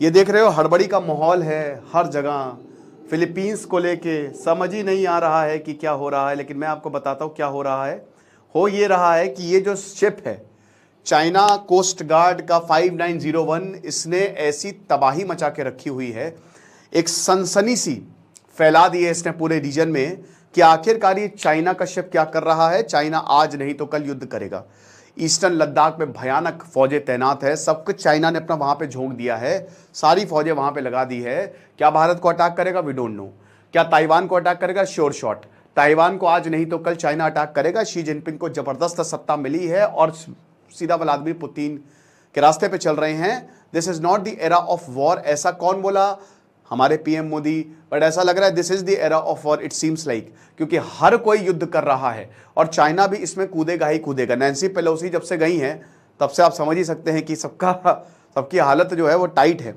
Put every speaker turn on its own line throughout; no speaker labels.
ये देख रहे हो हड़बड़ी का माहौल है हर जगह। फिलीपींस को लेके समझ ही नहीं आ रहा है कि क्या हो रहा है, लेकिन मैं आपको बताता हूँ क्या हो रहा है। हो ये रहा है कि ये जो शिप है चाइना कोस्ट गार्ड का 5901, इसने ऐसी तबाही मचा के रखी हुई है, एक सनसनी सी फैला दी है इसने पूरे रीजन में कि आखिरकार ये चाइना का शिप क्या कर रहा है। चाइना आज नहीं तो कल युद्ध करेगा। ईस्टर्न लद्दाख में भयानक फौजें तैनात है, सब कुछ चाइना ने अपना वहां पे झोंक दिया है, सारी फौजें वहां पे लगा दी है। क्या भारत को अटैक करेगा? We don't know. क्या ताइवान को अटैक करेगा? Sure shot. ताइवान को आज नहीं तो कल चाइना अटैक करेगा। शी जिनपिंग को जबरदस्त सत्ता मिली है और सीधा व्लादिमीर पुतिन के रास्ते पे चल रहे हैं। This is not the era of war. ऐसा कौन बोला? हमारे पीएम मोदी। बट ऐसा लग रहा है this is the era of war, it seems like, क्योंकि हर कोई युद्ध कर रहा है और चाइना भी इसमें कूदेगा ही कूदेगा। नैन्सी पेलोसी जब से गई हैं तब से आप समझ ही सकते हैं कि सबकी हालत जो है वो टाइट है।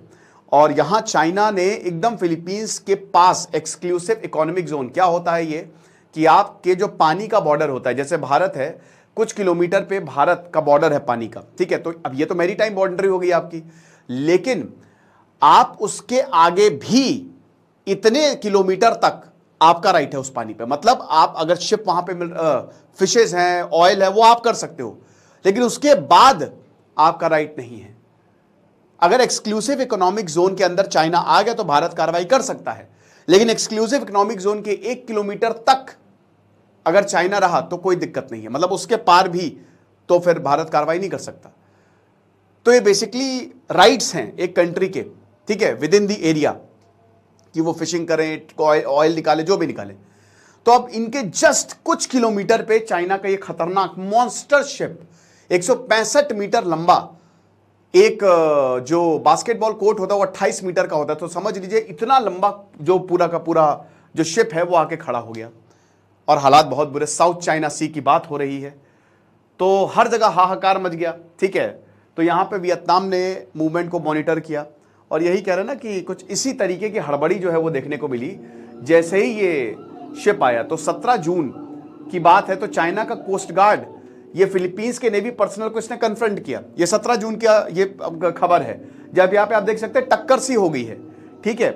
और यहां चाइना ने एकदम फिलीपींस के पास एक्सक्लूसिव इकोनॉमिक जोन, क्या होता है ये कि आपके जो पानी का बॉर्डर होता है, जैसे भारत है कुछ किलोमीटर पे भारत का बॉर्डर है पानी का, ठीक है, तो अब ये तो मैरीटाइम बाउंड्री हो गई आपकी, लेकिन आप उसके आगे भी इतने किलोमीटर तक आपका राइट है उस पानी पे। मतलब आप अगर शिप वहां पे फिशेस हैं, ऑयल है, वो आप कर सकते हो, लेकिन उसके बाद आपका राइट नहीं है। अगर एक्सक्लूसिव इकोनॉमिक जोन के अंदर चाइना आ गया तो भारत कार्रवाई कर सकता है, लेकिन एक्सक्लूसिव इकोनॉमिक जोन के 1 किलोमीटर तक अगर चाइना रहा तो कोई दिक्कत नहीं है। मतलब उसके पार भी तो फिर भारत कार्रवाई नहीं कर सकता। तो ये बेसिकली राइट्स हैं एक कंट्री के, ठीक है, विद इन द एरिया, कि वो फिशिंग करें, ऑयल निकाले, जो भी निकाले। तो अब इनके जस्ट कुछ किलोमीटर पे चाइना का ये खतरनाक मॉन्स्टर शिप 165 मीटर लंबा, एक जो बास्केटबॉल कोर्ट होता है वो 28 मीटर का होता है, तो समझ लीजिए इतना लंबा जो पूरा का पूरा जो शिप है वो आके खड़ा हो गया। और हालात बहुत बुरे, साउथ चाइना सी की बात हो रही है, तो हर जगह हाहाकार मच गया, ठीक है। तो यहां पे वियतनाम ने मूवमेंट को मॉनिटर किया और यही कह रहे हैं ना कि कुछ इसी तरीके की हड़बड़ी जो है वो देखने को मिली जैसे ही ये शिप आया। तो 17 जून की बात है, तो चाइना का कोस्ट गार्ड ये फिलीपींस के नेवी पर्सनल को इसने कन्फ्रंट किया। ये 17 जून का ये खबर है, जब यहाँ पे आप देख सकते हैं टक्कर सी हो गई है, ठीक है।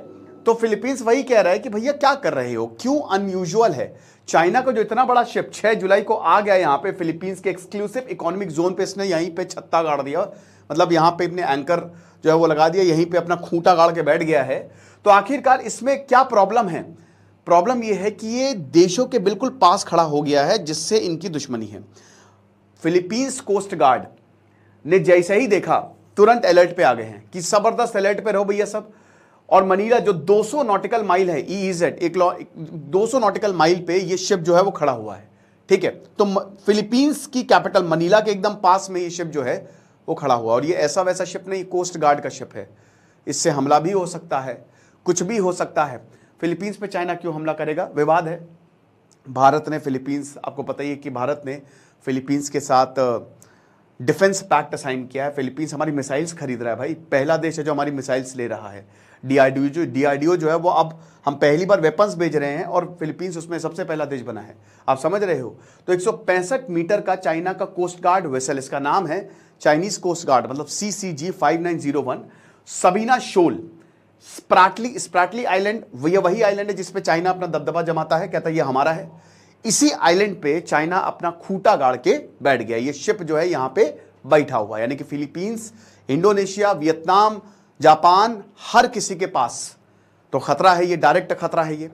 तो फिलीपींस वही कह रहा है कि भैया क्या कर रहे हो, क्यों अनयूजुअल है। चाइना को जो इतना बड़ा शिप 6 जुलाई को आ गया यहाँ पे फिलीपींस के एक्सक्लूसिव इकोनॉमिक जोन पे, इसने यहीं पे छत्ता गाड़ दिया, मतलब यहाँ पे अपने एंकर जो है वो लगा दिया, यहीं पे अपना खूंटा गाड़ के बैठ गया है। तो आखिरकार इसमें क्या प्रॉब्लम है? प्रॉब्लम यह है कि ये देशों के बिल्कुल पास खड़ा हो गया है जिससे इनकी दुश्मनी है। फिलीपींस कोस्ट गार्ड ने जैसे ही देखा तुरंत अलर्ट पे आ गए हैं कि जबरदस्त अलर्ट पे रहो भैया सब। और मनीला जो 200 नॉटिकल माइल है, ईईजेड 200 नॉटिकल माइल पे ये शिप जो है वो खड़ा हुआ है, ठीक है। तो फिलीपींस की कैपिटल मनीला के एकदम पास में ये शिप जो है वो खड़ा हुआ। और ये ऐसा वैसा शिप नहीं, कोस्ट गार्ड का शिप है, इससे हमला भी हो सकता है, कुछ भी हो सकता है। फिलीपींस पे चाइना क्यों हमला करेगा? विवाद है। भारत ने फिलीपींस, आपको पता ही है कि भारत ने फिलीपींस के साथ डिफेंस पैक्ट साइन किया है। फिलीपींस हमारी मिसाइल्स खरीद रहा है भाई, पहला देश है जो हमारी मिसाइल्स ले रहा है। डीआरडीओ जो है वो अब हम पहली बार वेपन्स भेज रहे हैं और फिलीपींस उसमें सबसे पहला देश बना है, आप समझ रहे हो। तो 165 मीटर का चाइना का कोस्ट गार्ड वेसल, इसका नाम है चाइनीज कोस्ट गार्ड, मतलब CCG 5901 सबीना शोल, स्प्रैटली आइलैंड, ये वही आइलैंड है जिसपे चाइना अपना दबदबा जमाता है, कहता है ये हमारा है। इसी आइलैंड पे चाइना अपना खूंटा गाड़ के बैठ गया। ये शिप जो है यहां पे बैठा हुआ है, यानी कि फिलीपींस, इंडोनेशिया, वियतनाम, जापान, हर किसी के पास तो खतरा है, ये डायरेक्ट खतरा है ये।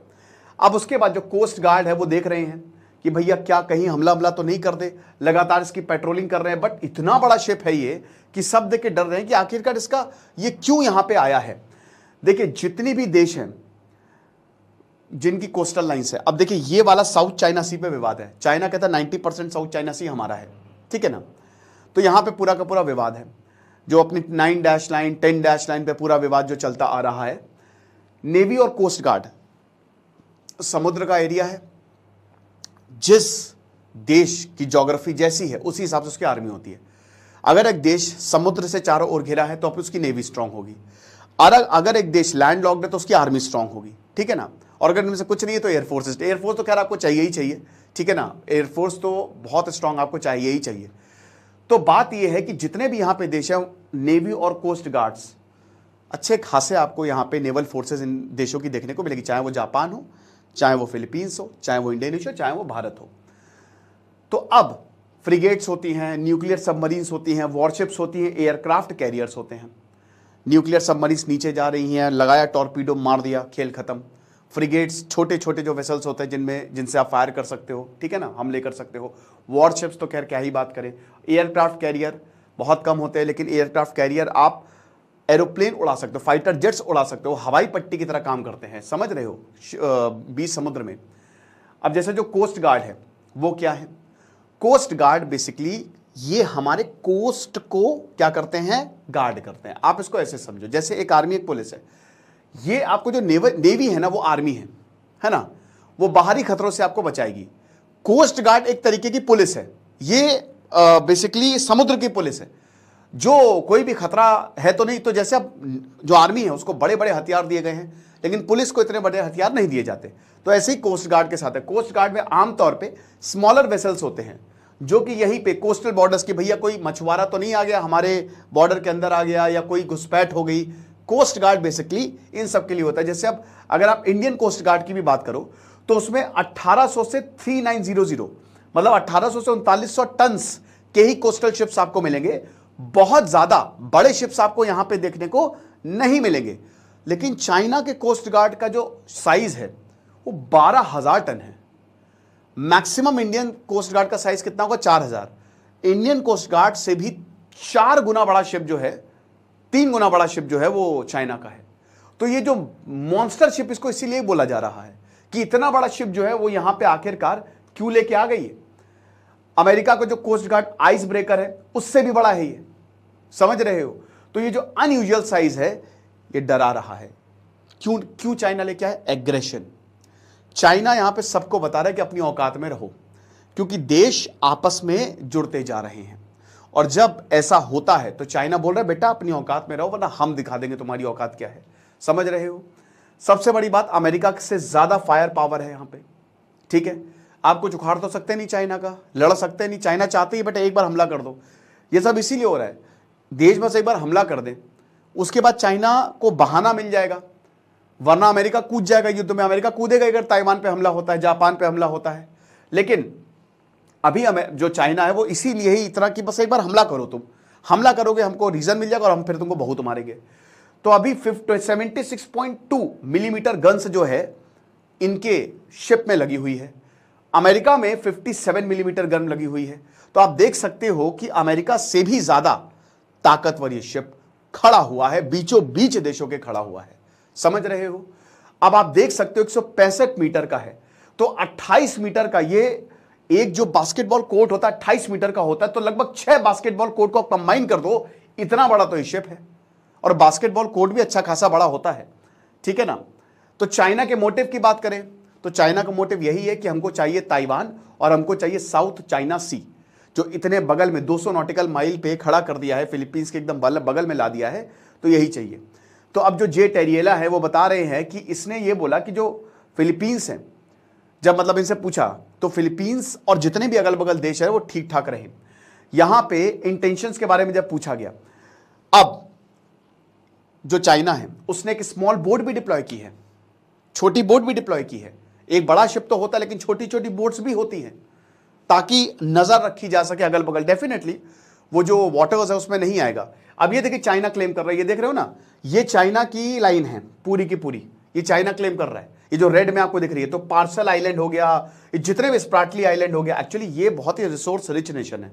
अब उसके बाद जो कोस्ट गार्ड है वो देख रहे हैं कि भैया क्या कहीं हमला तो नहीं कर दे, लगातार इसकी पेट्रोलिंग कर रहे हैं। बट इतना बड़ा शिप है ये कि सब देख के डर रहे हैं कि आखिरकार इसका ये क्यों यहां पे आया है। देखिए जितनी भी देश हैं जिनकी कोस्टल लाइंस है, अब देखिए ये वाला साउथ चाइना सी पे विवाद है। चाइना कहता है 90% साउथ चाइना सी हमारा है, ठीक है ना। तो यहां पे पूरा का पूरा विवाद है, जो अपनी 9 डैश लाइन 10 डैश लाइन पे पूरा विवाद जो चलता आ रहा है। नेवी और कोस्ट गार्ड समुद्र का एरिया है, जिस देश की ज्योग्राफी जैसी है उसी हिसाब से उसकी आर्मी होती है। अगर एक देश समुद्र से चारों ओर घिरा है तो अब उसकी नेवी स्ट्रांग होगी, और अगर एक देश लैंड लॉक्ड है तो उसकी आर्मी स्ट्रांग होगी, ठीक है ना। और अगर इनमें से कुछ नहीं है तो एयरफोर्स। एयरफोर्स तो खैर आपको चाहिए ही चाहिए, ठीक है ना, एयरफोर्स तो बहुत स्ट्रांग आपको चाहिए ही चाहिए। तो बात यह है कि जितने भी यहां पे देश हैं, नेवी और कोस्ट गार्ड्स अच्छे खासे आपको यहां पे नेवल फोर्सेस इन देशों की देखने को मिलेगी, चाहे वो जापान हो, चाहे वो फिलीपींस हो, चाहे वो इंडोनेशिया, चाहे वो भारत हो। तो अब फ्रिगेट्स होती हैं, न्यूक्लियर सबमरीन्स होती हैं, वॉरशिप्स होती हैं, एयरक्राफ्ट कैरियर्स होते हैं। न्यूक्लियर सबमरीन्स नीचे जा रही हैं, लगाया टॉर्पीडो, मार दिया, खेल खत्म। फ्रिगेट्स छोटे छोटे जो वेसल्स होते हैं जिनसे आप फायर कर सकते हो, ठीक है ना, हमले कर सकते हो। वॉरशिप्स तो खैर क्या ही बात करें। एयरक्राफ्ट कैरियर बहुत कम होते हैं, लेकिन एयरक्राफ्ट कैरियर आप एरोप्लेन उड़ा सकते हो, फाइटर जेट्स उड़ा सकते हो, हवाई पट्टी की तरह काम करते हैं, समझ रहे हो, बीच समुद्र में। अब जैसे जो कोस्ट गार्ड है वो क्या है? कोस्ट गार्ड बेसिकली ये हमारे कोस्ट को क्या करते हैं? गार्ड करते हैं। आप इसको ऐसे समझो जैसे एक आर्मी एक पुलिस है। ये आपको जो नेवी है ना वो आर्मी है ना, वो बाहरी खतरों से आपको बचाएगी। कोस्ट गार्ड एक तरीके की पुलिस है, ये बेसिकली समुद्र की पुलिस है। जो कोई भी खतरा है तो नहीं, तो जैसे अब जो आर्मी है उसको बड़े बड़े हथियार दिए गए हैं, लेकिन पुलिस को इतने बड़े हथियार नहीं दिए जाते। तो ऐसे ही कोस्ट गार्ड के साथ है। कोस्ट गार्ड में आमतौर पे स्मॉलर वेसल्स होते हैं जो कि यहीं पे कोस्टल बॉर्डर्स की, भैया कोई मछुआरा तो नहीं आ गया हमारे बॉर्डर के अंदर आ गया, या कोई घुसपैठ हो गई। कोस्ट गार्ड बेसिकली इन सब के लिए होता है। जैसे अब अगर आप इंडियन कोस्ट गार्ड की भी बात करो तो उसमें 1800 से 3900 मतलब 1800 से 3900 टन्स के ही कोस्टल शिप्स आपको मिलेंगे। बहुत ज्यादा बड़े शिप्स आपको यहां पे देखने को नहीं मिलेंगे। लेकिन चाइना के कोस्ट गार्ड का जो साइज है वो 12,000 टन है। मैक्सिमम इंडियन कोस्ट गार्ड का साइज कितना होगा? 4,000। इंडियन कोस्ट गार्ड से भी 4 गुना बड़ा शिप जो है, 3 गुना बड़ा शिप जो है वो चाइना का है। तो ये जो मॉन्स्टर शिप, इसको इसीलिए बोला जा रहा है कि इतना बड़ा शिप जो है वो यहां पे आखिरकार क्यों लेके आ गई है। अमेरिका का जो कोस्ट गार्ड आइस ब्रेकर है उससे भी बड़ा है ये, समझ रहे हो। तो ये जो अनयूजुअल साइज है ये डरा रहा है। क्यों चाइना लेके आया? एग्रेशन। चाइना यहां पे सबको बता रहा है कि अपनी औकात में रहो, क्योंकि देश आपस में जुड़ते जा रहे हैं। और जब ऐसा होता है तो चाइना बोल रहा है बेटा अपनी औकात में रहो, वरना हम दिखा देंगे तुम्हारी औकात क्या है। समझ रहे हो। सबसे बड़ी बात, अमेरिका से ज्यादा फायर पावर है यहां पे, ठीक है। आप कुछ उखाड़ तो सकते नहीं चाइना का, लड़ सकते नहीं। चाइना चाहती है बेटा एक बार हमला कर दो। ये सब इसीलिए हो रहा है, देश बस एक बार हमला कर दे, उसके बाद चाइना को बहाना मिल जाएगा, वरना अमेरिका कूद जाएगा युद्ध में। अमेरिका कूदेगा अगर ताइवान पे हमला होता है, जापान पे हमला होता है। लेकिन अभी जो चाइना है वो इसीलिए ही इतना कि बस एक बार हमला करो, तुम हमला करोगे हमको रीजन मिल जाएगा और हम फिर तुमको बहुत मारेंगे। तो अभी 76.2 मिलीमीटर गन्स जो है इनके शिप में लगी हुई है। अमेरिका में 57 मिलीमीटर गन लगी हुई है। तो आप देख सकते हो कि अमेरिका से भी ज्यादा ताकतवर ये शिप खड़ा हुआ है, बीचों बीच देशों के खड़ा हुआ है। समझ रहे हो। अब आप देख सकते हो 165 मीटर का है, तो 28 मीटर का ये एक जो बास्केटबॉल कोर्ट होता है 28 मीटर का होता है, तो लगभग 6 बास्केटबॉल कोर्ट को कंबाइन कर दो, इतना बड़ा तो ये शिप है। और बास्केटबॉल कोर्ट भी अच्छा खासा बड़ा होता है, ठीक है ना। तो चाइना के मोटिव की बात करें तो चाइना का मोटिव यही है कि हमको चाहिए ताइवान और हमको चाहिए साउथ चाइना सी, जो इतने बगल में 200 नॉटिकल माइल पे खड़ा कर दिया है, फिलीपींस के एकदम बगल में ला दिया है। तो यही चाहिए। तो अब जो जेट एरियला है वो बता रहे हैं कि इसने ये बोला कि जो फिलीपींस है, जब मतलब इनसे पूछा तो फिलीपींस और जितने भी अगल बगल देश है वो ठीक ठाक रहे। यहां पे इंटेंशंस के बारे में जब पूछा गया, अब जो चाइना है उसने एक स्मॉल बोट भी डिप्लॉय की है, छोटी बोट भी डिप्लॉय की है। एक बड़ा शिप तो होता है लेकिन छोटी छोटी बोट्स भी होती हैं, ताकि नजर रखी जा सके अगल बगल। डेफिनेटली वो जो वाटर्स है उसमें नहीं आएगा। अब ये देखिए चाइना क्लेम कर रहा है, ये देख रहे हो ना, ये चाइना की लाइन है पूरी की पूरी, ये चाइना क्लेम कर रहा है। ये जो रेड में आपको दिख रही है, तो पार्सल आइलैंड हो गया, जितने भी स्प्राटली आइलैंड हो गया, एक्चुअली ये बहुत ही रिसोर्स रिच नेशन है।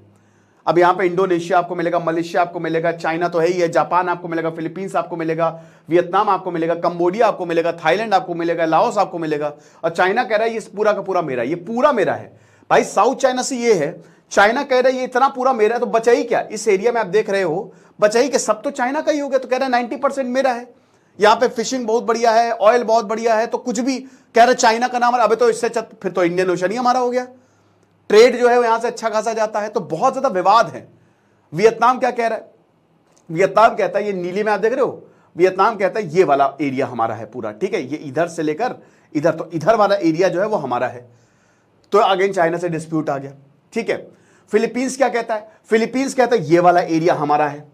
अब यहाँ पे इंडोनेशिया आपको मिलेगा, मलेशिया आपको मिलेगा, चाइना तो है ही है, जापान आपको मिलेगा, फिलीपींस आपको मिलेगा, वियतनाम आपको मिलेगा, कंबोडिया आपको मिलेगा, थाईलैंड आपको मिलेगा, लाओस आपको मिलेगा। और चाइना कह रहा है ये पूरा का पूरा मेरा, ये पूरा मेरा है भाई। साउथ चाइना से ये है, चाइना कह रहा है ये इतना पूरा मेरा है, तो बचा ही क्या इस एरिया में। आप देख रहे हो बचा ही क्या, सब तो चाइना का ही हो गया। तो कह रहा है 90% मेरा है, यहां पे फिशिंग बहुत बढ़िया है, ऑयल बहुत बढ़िया है, तो कुछ भी कह रहे चाइना का नाम, अबे तो इससे फिर तो इंडियन ओशन ही हमारा हो गया। ट्रेड जो है यहां से अच्छा खासा जाता है, तो बहुत ज्यादा विवाद है। वियतनाम क्या कह रहा है? वियतनाम कहता है, ये नीली में आप देख रहे हो, वियतनाम कहता है ये वाला एरिया हमारा है पूरा, ठीक है, ये इधर से लेकर इधर, तो इधर वाला एरिया जो है वो हमारा है। तो अगेन चाइना से डिस्प्यूट आ गया, ठीक है। फिलीपींस क्या कहता है? फिलीपींस कहता है ये वाला एरिया हमारा है,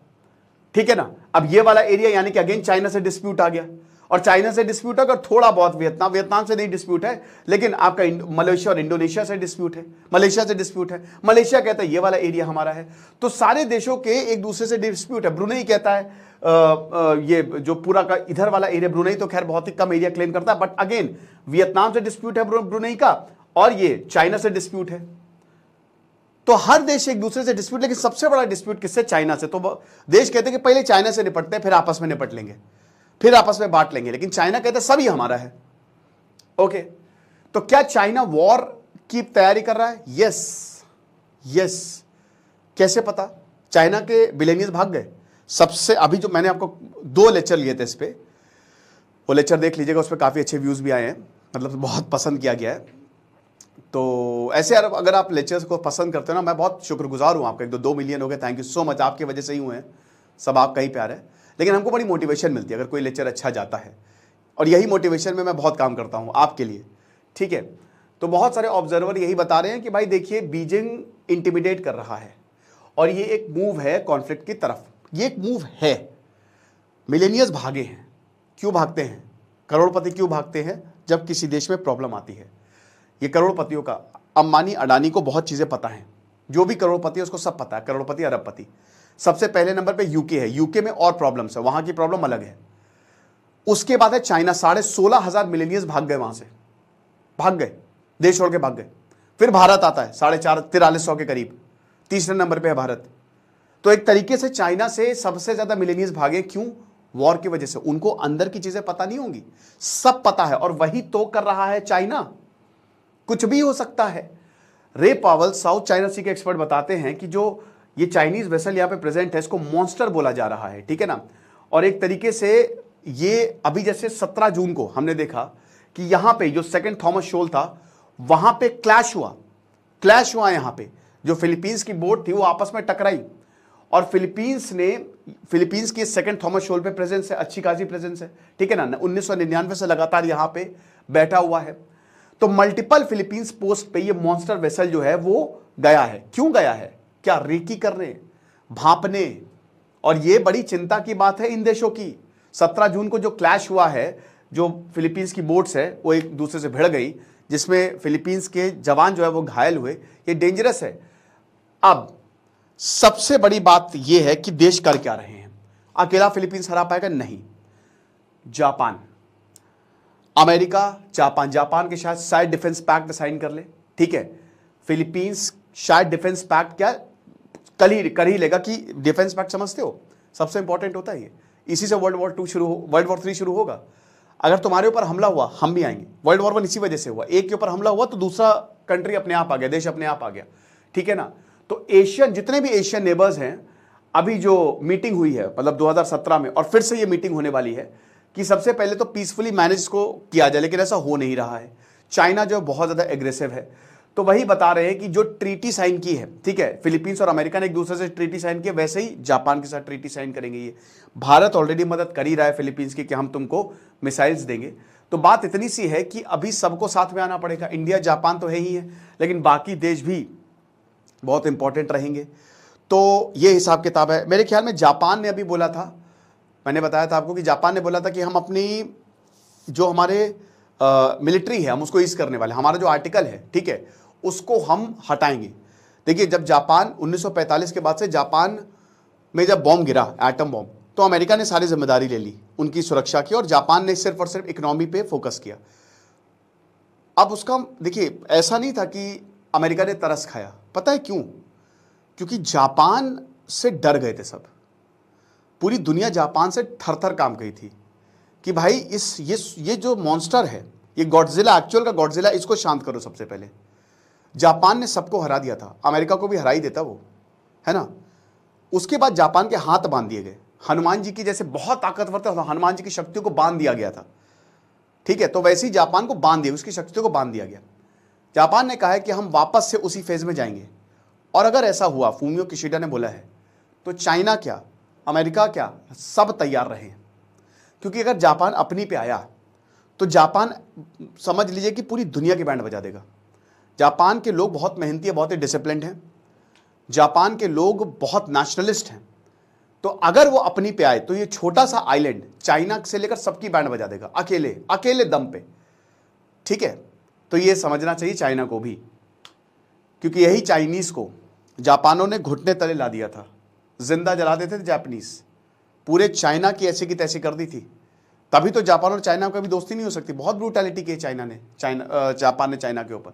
ठीक है ना। अब ये वाला एरिया यानी कि अगेन चाइना से डिस्प्यूट आ गया, और चाइना से डिस्प्यूट अगर थोड़ा बहुत वियतनाम से नहीं डिस्प्यूट है, लेकिन आपका मलेशिया और इंडोनेशिया से डिस्प्यूट है, मलेशिया से डिस्प्यूट है। मलेशिया कहता है ये वाला एरिया हमारा है। तो सारे देशों के एक दूसरे से डिस्प्यूट है। ब्रुनेई कहता है ये जो पूरा का इधर वाला एरिया, ब्रुनेई तो खैर बहुत ही कम एरिया क्लेम करता है, बट अगेन वियतनाम से डिस्प्यूट है ब्रुनेई का, और ये चाइना से डिस्प्यूट है। तो हर देश एक दूसरे से डिस्प्यूट, लेकिन सबसे बड़ा डिस्प्यूट किससे? चाइना से। तो देश कहते हैं कि पहले चाइना से निपटते हैं, फिर आपस में निपट लेंगे, फिर आपस में बांट लेंगे, लेकिन चाइना कहते हैं सभी हमारा है। ओके, तो क्या चाइना वॉर की तैयारी कर रहा है? यस। कैसे पता? चाइना के बिलियनियर्स भाग गए सबसे। अभी जो मैंने आपको 2 लेक्चर लिए थे इस पे, वो लेक्चर देख लीजिएगा, उस पर काफी अच्छे व्यूज भी आए हैं, मतलब बहुत पसंद किया गया है। तो ऐसे यार अगर आप लेक्चर्स को पसंद करते हो ना, मैं बहुत शुक्रगुजार हूँ आपका। 2 मिलियन हो गए, थैंक यू सो मच, आपकी वजह से ही हुए हैं सब, आपका ही प्यार है। लेकिन हमको बड़ी मोटिवेशन मिलती है अगर कोई लेक्चर अच्छा जाता है, और यही मोटिवेशन में मैं बहुत काम करता हूँ आपके लिए, ठीक है। तो बहुत सारे ऑब्जर्वर यही बता रहे हैं कि भाई देखिए बीजिंग इंटिमिडेट कर रहा है, और ये एक मूव है कॉन्फ्लिक्ट की तरफ, ये एक मूव है। मिलेनियर्स भागे हैं, क्यों भागते हैं? करोड़पति क्यों भागते हैं जब किसी देश में प्रॉब्लम आती है? ये करोड़पतियों का, अंबानी अडानी को बहुत चीजें पता हैं, जो भी करोड़पति है उसको सब पता है, करोड़पति अरबपति। सबसे पहले नंबर पे यूके है, यूके में और प्रॉब्लम्स है, वहां की प्रॉब्लम अलग है। उसके बाद है चाइना, 16,500 मिलेनियर्स भाग गए, वहां से भाग गए, देश छोड़ के भाग गए। फिर भारत आता है 4,4300 के करीब, तीसरे नंबर पे है भारत। तो एक तरीके से चाइना से सबसे ज्यादा मिलेनियर्स भागे, क्यों? वॉर की वजह से। उनको अंदर की चीजें पता नहीं होंगी, सब पता है, और वही तो कर रहा है चाइना। कुछ भी हो सकता है। रे पावल साउथ चाइना सी के एक्सपर्ट बताते हैं कि जो ये चाइनीज वेसल यहां पे प्रेजेंट है, इसको मॉन्स्टर बोला जा रहा है, ठीक है ना। और एक तरीके से ये अभी जैसे 17 जून को हमने देखा कि यहां पे जो सेकंड थॉमस शोल था, वहां पे क्लैश हुआ यहां पे। जो फिलीपींस की बोट थी वो आपस में टकराई, और फिलीपींस की सेकंड थॉमस शोल पे प्रेजेंस है, अच्छी खासी प्रेजेंस है, ठीक है ना। 1999 से लगातार यहां पे बैठा हुआ है। तो मल्टीपल फिलीपींस पोस्ट पे ये मॉन्स्टर वेसल जो है वो गया है। क्यों गया है? क्या रेकी करने, भांपने? और ये बड़ी चिंता की बात है इन देशों की। 17 जून को जो क्लैश हुआ है, जो फिलीपींस की बोट्स है वो एक दूसरे से भिड़ गई, जिसमें फिलीपींस के जवान जो है वो घायल हुए, ये डेंजरस है। अब सबसे बड़ी बात यह है कि देश कर क्या रहे हैं। अकेला फिलीपींस हरा पाएगा? नहीं। जापान, अमेरिका, जापान के शायद डिफेंस पैक्ट साइन कर ले, ठीक है। फिलीपींस शायद डिफेंस पैक्ट क्या कर ही लेगा, कि डिफेंस पैक्ट समझते हो सबसे इंपॉर्टेंट होता है ये। इसी से वर्ल्ड वॉर 3 शुरू होगा। अगर तुम्हारे ऊपर हमला हुआ, हम भी आएंगे। वर्ल्ड वॉर 1 इसी वजह से हुआ, एक के ऊपर हमला हुआ तो दूसरा कंट्री अपने आप आ गया, देश अपने आप आ गया, ठीक है ना। तो एशियन, जितने भी एशियन नेबर्स हैं, अभी जो मीटिंग हुई है मतलब 2017 में, और फिर से ये मीटिंग होने वाली है कि सबसे पहले तो पीसफुली मैनेज को किया जाए, लेकिन ऐसा हो नहीं रहा है। चाइना जो बहुत ज्यादा एग्रेसिव है। तो वही बता रहे हैं कि जो ट्रीटी साइन की है, ठीक है, फिलीपींस और अमेरिका ने एक दूसरे से ट्रीटी साइन की, वैसे ही जापान के साथ ट्रीटी साइन करेंगे ये। भारत ऑलरेडी मदद कर ही रहा है फिलीपींस की कि हम तुमको मिसाइल्स देंगे। तो बात इतनी सी है कि अभी सबको साथ में आना पड़ेगा। इंडिया जापान तो है ही है, लेकिन बाकी देश भी बहुत इंपॉर्टेंट रहेंगे। तो ये हिसाब किताब है। मेरे ख्याल में जापान ने अभी बोला था, मैंने बताया था आपको कि जापान ने बोला था कि हम अपनी जो हमारे मिलिट्री है हम उसको ईज करने वाले, हमारा जो आर्टिकल है, ठीक है, उसको हम हटाएंगे। देखिए जब जापान 1945 के बाद से जापान में जब बॉम्ब गिरा, एटम बॉम्ब, तो अमेरिका ने सारी जिम्मेदारी ले ली उनकी सुरक्षा की, और जापान ने सिर्फ और सिर्फ इकोनॉमी पे फोकस किया। अब उसका देखिए ऐसा नहीं था कि अमेरिका ने तरस खाया, पता है क्यों? क्योंकि जापान से डर गए थे सब। पूरी दुनिया जापान से थर थर काम गई थी कि भाई ये जो मॉन्स्टर है, ये गॉडजिला, एक्चुअल का गॉडजिला, इसको शांत करो। सबसे पहले जापान ने सबको हरा दिया था, अमेरिका को भी हरा ही देता वो, है ना। उसके बाद जापान के हाथ बांध दिए गए, हनुमान जी की जैसे बहुत ताकतवर थे, हनुमान जी की शक्तियों को बांध दिया गया था, ठीक है, तो वैसे ही जापान को बांध दिया, उसकी शक्तियों को बांध दिया गया। जापान ने कहा है कि हम वापस से उसी फेज में जाएंगे, और अगर ऐसा हुआ, फूमियो किशिडा ने बोला है, तो चाइना क्या, अमेरिका क्या, सब तैयार रहे। क्योंकि अगर जापान अपनी पे आया तो जापान समझ लीजिए कि पूरी दुनिया की बैंड बजा देगा। जापान के लोग बहुत मेहनती है, बहुत ही डिसिप्लिन्ड हैं, जापान के लोग बहुत नेशनलिस्ट हैं। तो अगर वो अपनी पे आए तो ये छोटा सा आइलैंड चाइना से लेकर सबकी बैंड बजा देगा, अकेले अकेले दम पे, ठीक है। तो ये समझना चाहिए चाइना को भी, क्योंकि यही चाइनीज को जापानों ने घुटने तले ला दिया था, जिंदा जला देते थे जापानीज, पूरे चाइना की ऐसी की तैसी कर दी थी। तभी तो जापान और चाइना का भी दोस्ती नहीं हो सकती, बहुत ब्रूटैलिटी की चाइना ने, जापान ने चाइना के ऊपर।